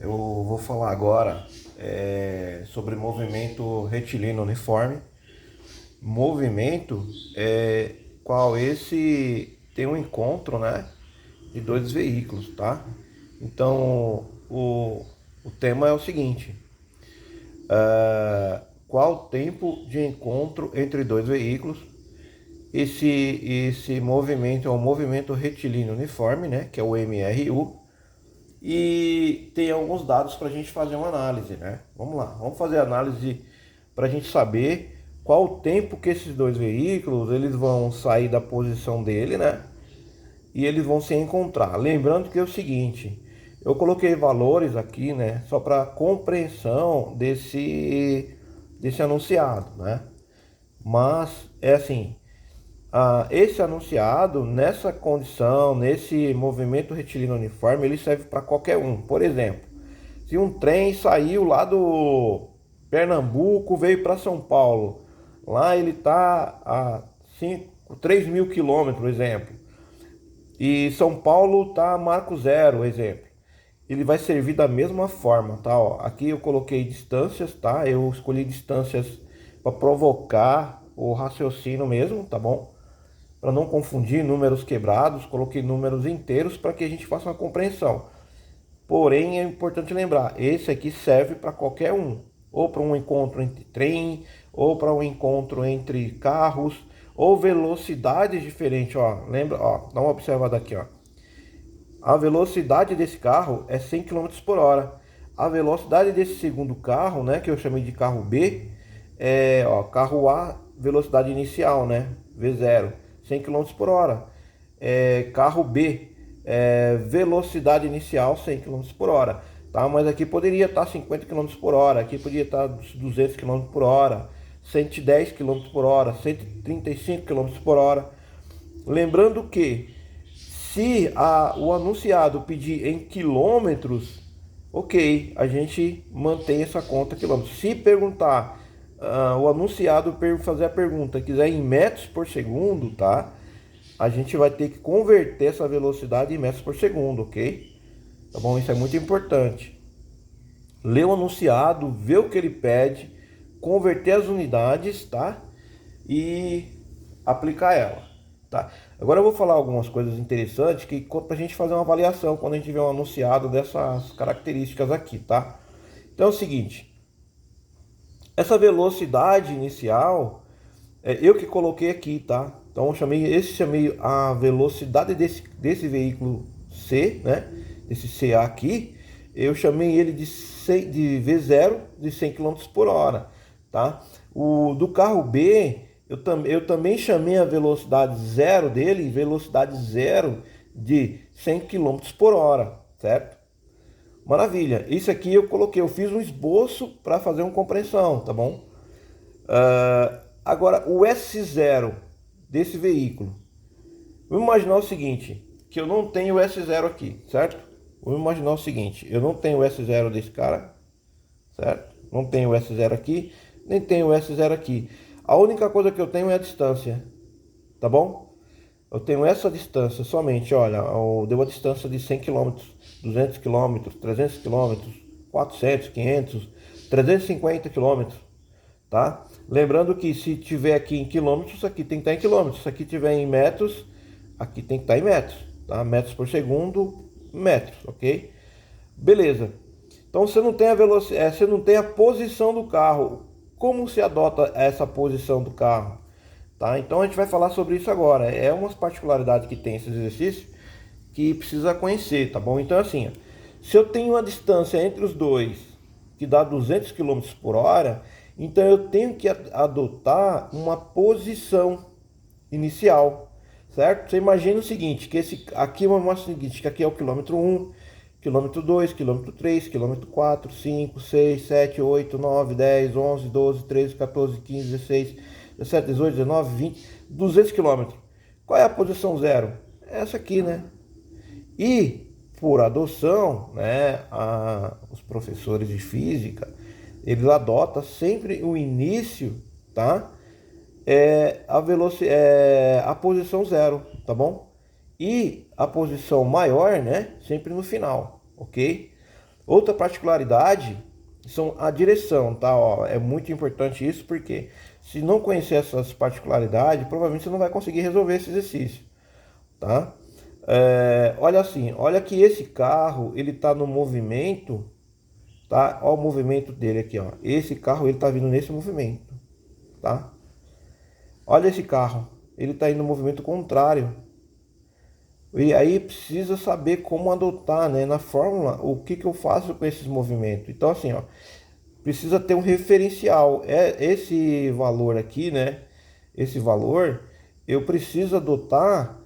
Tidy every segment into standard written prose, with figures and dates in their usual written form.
Eu vou falar agora sobre movimento retilíneo uniforme. Movimento é qual esse tem um encontro, né, de dois veículos, tá? Então o tema é o seguinte: qual o tempo de encontro entre dois veículos? Esse movimento é um movimento retilíneo uniforme, né, que é o MRU. E tem alguns dados para a gente fazer uma análise, né? Vamos lá, vamos fazer a análise para a gente saber qual o tempo que esses dois veículos eles vão sair da posição dele, né? E eles vão se encontrar. Lembrando que é o seguinte, eu coloquei valores aqui, né? Só para compreensão desse anunciado, né? Mas é assim, esse anunciado, nessa condição, nesse movimento retilíneo uniforme, ele serve para qualquer um. Por exemplo, se um trem saiu lá do Pernambuco, veio para São Paulo, lá ele está a 3 mil quilômetros, exemplo, e São Paulo está a marco zero, exemplo. Ele vai servir da mesma forma, tá? Ó, aqui eu coloquei distâncias, tá? Eu escolhi distâncias para provocar o raciocínio mesmo, tá bom? Para não confundir números quebrados, coloquei números inteiros para que a gente faça uma compreensão. Porém, é importante lembrar, esse aqui serve para qualquer um, ou para um encontro entre trem, ou para um encontro entre carros, ou velocidades diferentes, ó. Lembra, ó, dá uma observada aqui, ó. A velocidade desse carro é 100 quilômetros por hora. A velocidade desse segundo carro, né, que eu chamei de carro B, ó, carro A, velocidade inicial, né, V0, 100 quilômetros por hora. Carro B, velocidade inicial 100 quilômetros por hora, tá? Mas aqui poderia estar 50 quilômetros por hora, aqui poderia estar 200 quilômetros por hora, 110 quilômetros por hora, 135 quilômetros por hora. Lembrando que se o anunciado pedir em quilômetros, ok, a gente mantém essa conta quilômetros. Se perguntar, o anunciado fazer a pergunta, quiser em metros por segundo, tá? A gente vai ter que converter essa velocidade em metros por segundo, ok? Tá bom? Isso é muito importante. Ler o anunciado, ver o que ele pede, converter as unidades, tá? E aplicar ela, tá? Agora eu vou falar algumas coisas interessantes que para a gente fazer uma avaliação quando a gente vê um anunciado dessas características aqui, tá? Então é o seguinte, essa velocidade inicial eu que coloquei aqui, tá? Então eu chamei a velocidade desse veículo C, né? Esse CA aqui, eu chamei ele de V0 de 100 quilômetros por hora, tá? O do carro B, eu também chamei a velocidade zero dele, velocidade zero de 100 quilômetros por hora, certo? Maravilha. Isso aqui eu fiz um esboço para fazer uma compreensão, tá bom? Agora, o S0 desse veículo. Vamos imaginar o seguinte, que eu não tenho o S0 aqui, certo? Vamos imaginar o seguinte, eu não tenho o S0 desse cara, certo? Não tenho o S0 aqui, nem tenho o S0 aqui. A única coisa que eu tenho é a distância, tá bom? Eu tenho essa distância somente, olha, deu a distância de 100 quilômetros, 200 quilômetros, 300 quilômetros, 400, 500, 350 quilômetros, tá? Lembrando que se tiver aqui em quilômetros, isso aqui tem que estar em quilômetros. Se aqui tiver em metros, aqui tem que estar em metros, tá? Metros por segundo, metros, ok? Beleza. Então você não tem a velocidade, você não tem a posição do carro. Como se adota essa posição do carro? Tá? Então a gente vai falar sobre isso agora. É umas particularidades que tem esse exercício que precisa conhecer, tá bom? Então assim, ó, se eu tenho uma distância entre os dois que dá 200 quilômetros por hora, então eu tenho que adotar uma posição inicial, certo? Você imagina o seguinte, que esse aqui mostra o seguinte, que aqui é o quilômetro 1, quilômetro 2, quilômetro 3, quilômetro 4, 5, 6, 7, 8, 9, 10, 11, 12, 13, 14, 15, 16, 17, 18, 19, 20, 200 quilômetros. Qual é a posição zero? Essa aqui, né? E por adoção, né, os professores de física, eles adotam sempre o início, tá? A posição zero, tá bom? E a posição maior, né, sempre no final, ok? Outra particularidade são a direção, tá? Ó, é muito importante isso porque se não conhecer essas particularidades, provavelmente você não vai conseguir resolver esse exercício, tá? Olha assim, olha que esse carro ele tá no movimento, tá? Olha o movimento dele aqui, ó. Esse carro ele tá vindo nesse movimento, tá? Olha esse carro, ele tá indo no movimento contrário. E aí precisa saber como adotar, né, na fórmula, o que que eu faço com esses movimentos. Então assim, ó, precisa ter um referencial. Esse valor aqui, né? Esse valor eu preciso adotar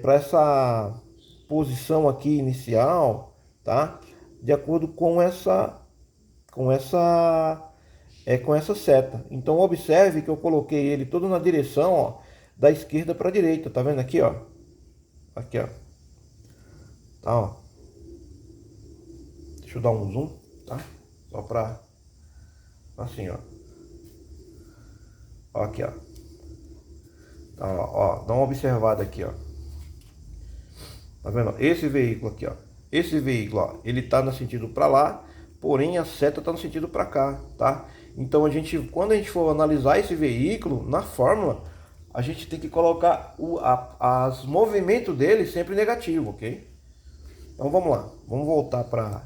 para essa posição aqui inicial, tá? De acordo com essa seta. Então observe que eu coloquei ele todo na direção, ó, da esquerda para a direita. Tá vendo aqui, ó? Aqui, ó. Tá, ó. Deixa eu dar um zoom, tá? Só para assim, ó. Ó aqui, ó. Tá, ó. Dá uma observada aqui, ó. Tá vendo? Esse veículo aqui, ó. Esse veículo, ó, ele tá no sentido para lá, porém a seta tá no sentido para cá, tá? Então a gente, quando a gente for analisar esse veículo na fórmula, a gente tem que colocar os movimentos dele sempre negativo, ok? Então vamos lá, vamos voltar para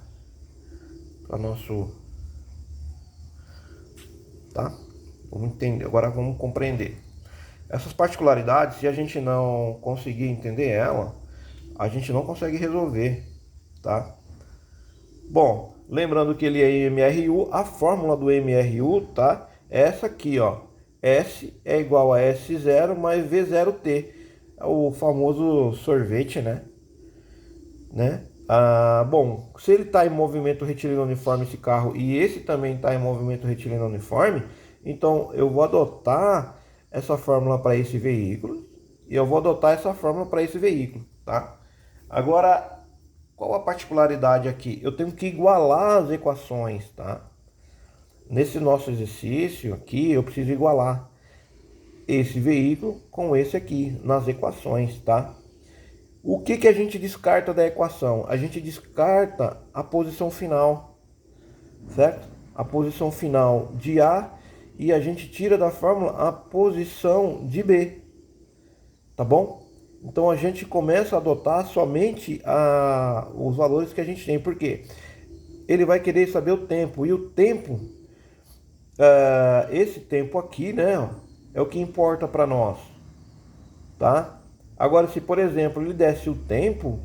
nosso, tá? Vamos entender, agora vamos compreender. Essas particularidades, se a gente não conseguir entender ela, a gente não consegue resolver, tá? Bom, lembrando que ele é MRU, a fórmula do MRU, tá? É essa aqui, ó. S é igual a S0 mais V0T. É o famoso sorvete, né? Bom, se ele está em movimento retilíneo uniforme, esse carro, e esse também está em movimento retilíneo uniforme, então eu vou adotar essa fórmula para esse veículo e eu vou adotar essa fórmula para esse veículo, tá? Agora, qual a particularidade aqui? Eu tenho que igualar as equações, tá? Nesse nosso exercício aqui, eu preciso igualar esse veículo com esse aqui nas equações, tá? O que que a gente descarta da equação? A gente descarta a posição final, certo? A posição final de A e a gente tira da fórmula a posição de B, tá bom? Então a gente começa a adotar somente os valores que a gente tem, porque ele vai querer saber o tempo, e o tempo, esse tempo aqui, né, é o que importa para nós, tá? Agora, se por exemplo ele desse o tempo,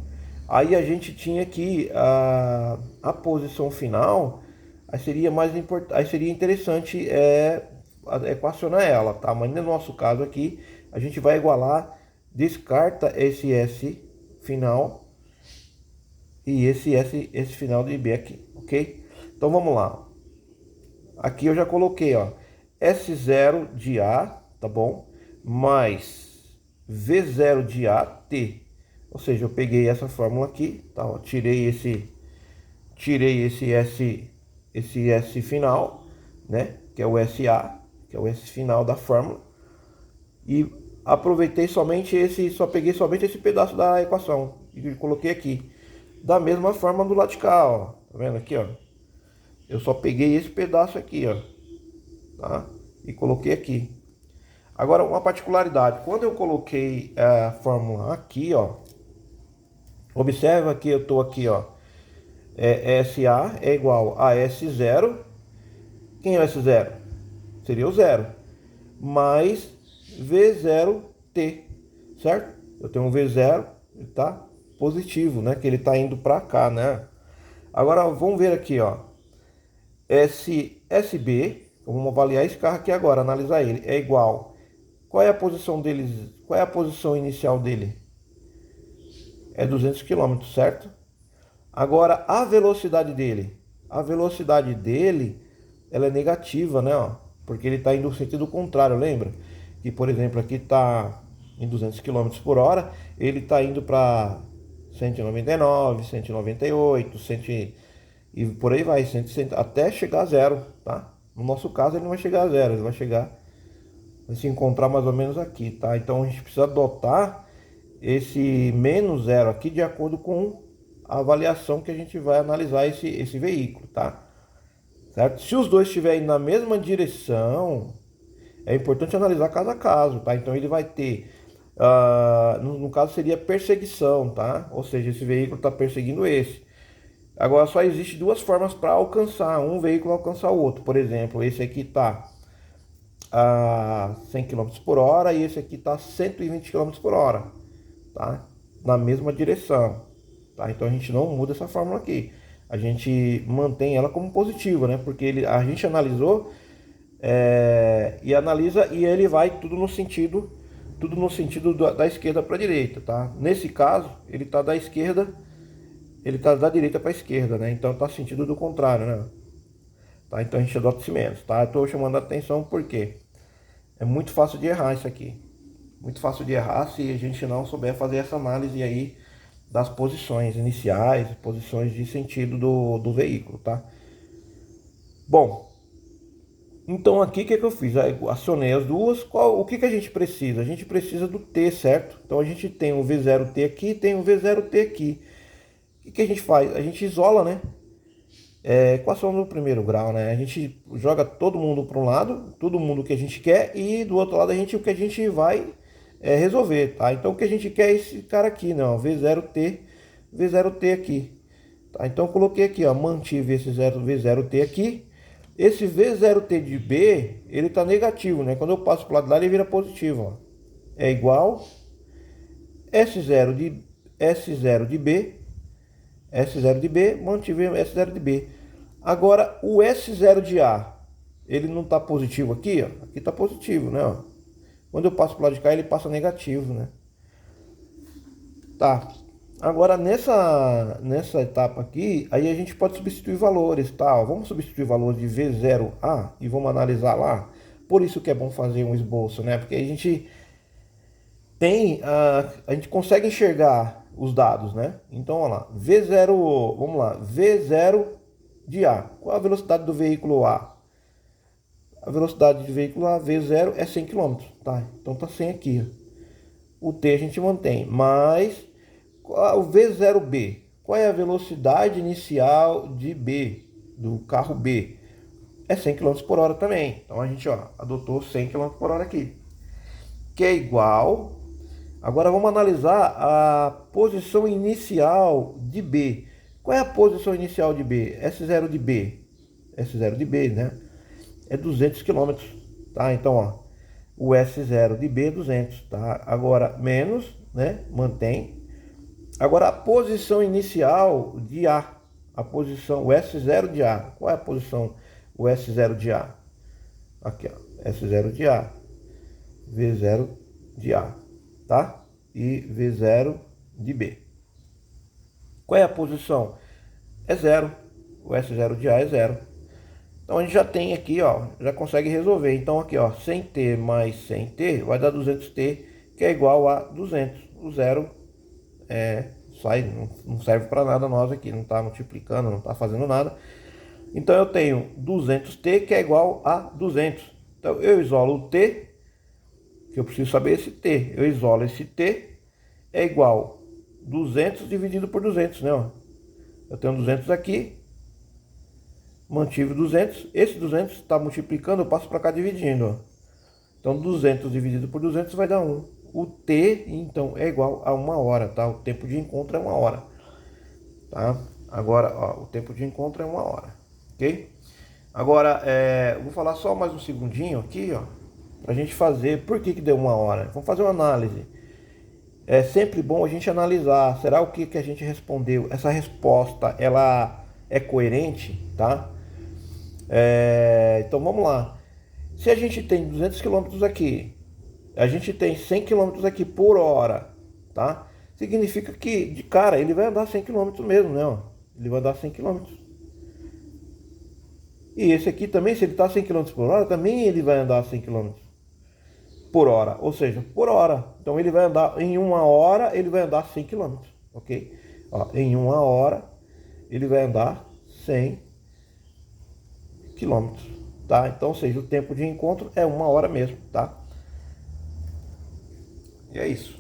aí a gente tinha que a posição final, aí seria mais importante, aí seria interessante equacionar ela, tá? Mas no nosso caso aqui, a gente vai igualar, descarta esse S final e esse final de B aqui, ok? Então vamos lá. Aqui eu já coloquei, ó, S0 de A, tá bom? Mais V0 de A, T. Ou seja, eu peguei essa fórmula aqui, tá? Ó, tirei esse S final, né? Que é o SA, que é o S final da fórmula. E aproveitei só peguei somente esse pedaço da equação e coloquei aqui. Da mesma forma do lado de cá, ó. Tá vendo aqui, ó? Eu só peguei esse pedaço aqui, ó, tá? E coloquei aqui. Agora, uma particularidade. Quando eu coloquei a fórmula aqui, ó, observa que eu tô aqui, ó, SA é igual a S0. Quem é o S0? Seria o zero. Mais V0T, certo? Eu tenho um V0, ele tá positivo, né? Que ele tá indo para cá, né? Agora, vamos ver aqui, ó. SB, vamos avaliar esse carro aqui agora, analisar ele, é igual. Qual é a posição deles? Qual é a posição inicial dele? É 200 km, certo? Agora a velocidade dele, ela é negativa, né? Ó, porque ele está indo no sentido contrário, lembra? Que por exemplo aqui está em 200 km por hora, ele está indo para 199, 198, 100 e por aí vai, 100, até chegar a zero, tá? No nosso caso ele não vai chegar a zero, ele vai se encontrar mais ou menos aqui, tá? Então a gente precisa adotar esse menos zero aqui de acordo com a avaliação que a gente vai analisar esse veículo, tá? Certo? Se os dois estiverem na mesma direção, é importante analisar caso a caso, tá? Então ele vai ter, no caso seria perseguição, tá? Ou seja, esse veículo está perseguindo esse. Agora só existe duas formas para alcançar, um veículo alcançar o outro. Por exemplo, esse aqui está a 100 km por hora e esse aqui está a 120 km por hora, tá? Na mesma direção, tá? Então a gente não muda essa fórmula aqui. A gente mantém ela como positiva, né? Porque a gente analisou e analisa e ele vai tudo no sentido da esquerda para a direita, tá? Nesse caso, ele está da esquerda, ele está da direita para a esquerda, né? Então está sentido do contrário, né? Tá? Então a gente adota esse menos, tá? Eu estou chamando a atenção porque é muito fácil de errar isso aqui. Muito fácil de errar se a gente não souber fazer essa análise aí das posições iniciais, posições de sentido do veículo, tá? Bom, então aqui o que eu fiz? Eu acionei as duas. O que a gente precisa? A gente precisa do T, certo? Então a gente tem o V0T aqui, tem o V0T aqui. O que a gente faz? A gente isola, né? Equação do primeiro grau, né? A gente joga todo mundo para um lado, todo mundo que a gente quer, e do outro lado o que a gente vai resolver, tá? Então o que a gente quer é esse cara aqui, né? V0T, V0T aqui, tá? Então eu coloquei aqui, ó, mantive esse V0T aqui. Esse V0T de B, ele tá negativo, né? Quando eu passo para o lado de lá, ele vira positivo, ó. É igual S0 de B, S0 de B, mantive S0 de B. Agora o S0 de A, ele não está positivo aqui, ó. Aqui está positivo, né? Ó. Quando eu passo para o lado de cá, ele passa negativo, né? Tá. Agora nessa etapa aqui, aí a gente pode substituir valores, tá? Ó, vamos substituir valores de V0A e vamos analisar lá. Por isso que é bom fazer um esboço, né? Porque a gente a gente consegue enxergar os dados, né? Então, olha lá, V0, vamos lá, V0 de A. Qual a velocidade do veículo A? A velocidade do veículo A, V0, é 100 km, tá? Então tá 100 aqui. O T a gente mantém, mas o V0B, qual é a velocidade inicial de B, do carro B? É 100 km por hora também. Então a gente, ó, adotou 100 km por hora aqui, que é igual. Agora vamos analisar a posição inicial de B. Qual é a posição inicial de B? S0 de B. S0 de B, né? É 200 km, tá? Então, ó, o S0 de B é 200, tá? Agora, menos, né? Mantém. Agora, a posição inicial de A. A posição, o S0 de A. Qual é a posição, o S0 de A? Aqui, ó. S0 de A. V0 de A. Tá? E V0 de B. Qual é a posição? É zero. O S0 de A é zero. Então a gente já tem aqui, ó, já consegue resolver. Então aqui, ó, 100T mais 100T vai dar 200T, que é igual a 200. O zero sai, não serve para nada nós aqui, não está multiplicando, não está fazendo nada. Então eu tenho 200T, que é igual a 200. Então eu isolo o T, que eu preciso saber esse T. Eu isolo esse T, é igual 200 dividido por 200, né? Ó. Eu tenho 200 aqui, mantive 200. Esse 200 está multiplicando, eu passo para cá dividindo. Ó. Então 200 dividido por 200 vai dar 1. O T, então, é igual a 1 hora, tá? O tempo de encontro é 1 hora. Tá? Agora, ó, o tempo de encontro é 1 hora. Ok? Agora, eu vou falar só mais um segundinho aqui, ó. Pra gente fazer, por que deu 1 hora? Vamos fazer uma análise. É sempre bom a gente analisar, será o que a gente respondeu? Essa resposta, ela é coerente, tá? Então vamos lá. Se a gente tem 200 km aqui, a gente tem 100 km aqui por hora, tá? Significa que, de cara, ele vai andar 100 km mesmo, né? Ó? Ele vai andar 100 km. E esse aqui também, se ele está 100 km por hora, também ele vai andar 100 km por hora, ou seja, por hora. Então ele vai andar em 1 hora, ele vai andar 100 km, ok? Ó, em 1 hora ele vai andar 100 km, tá? Então, ou seja, o tempo de encontro é 1 hora mesmo, tá? E é isso.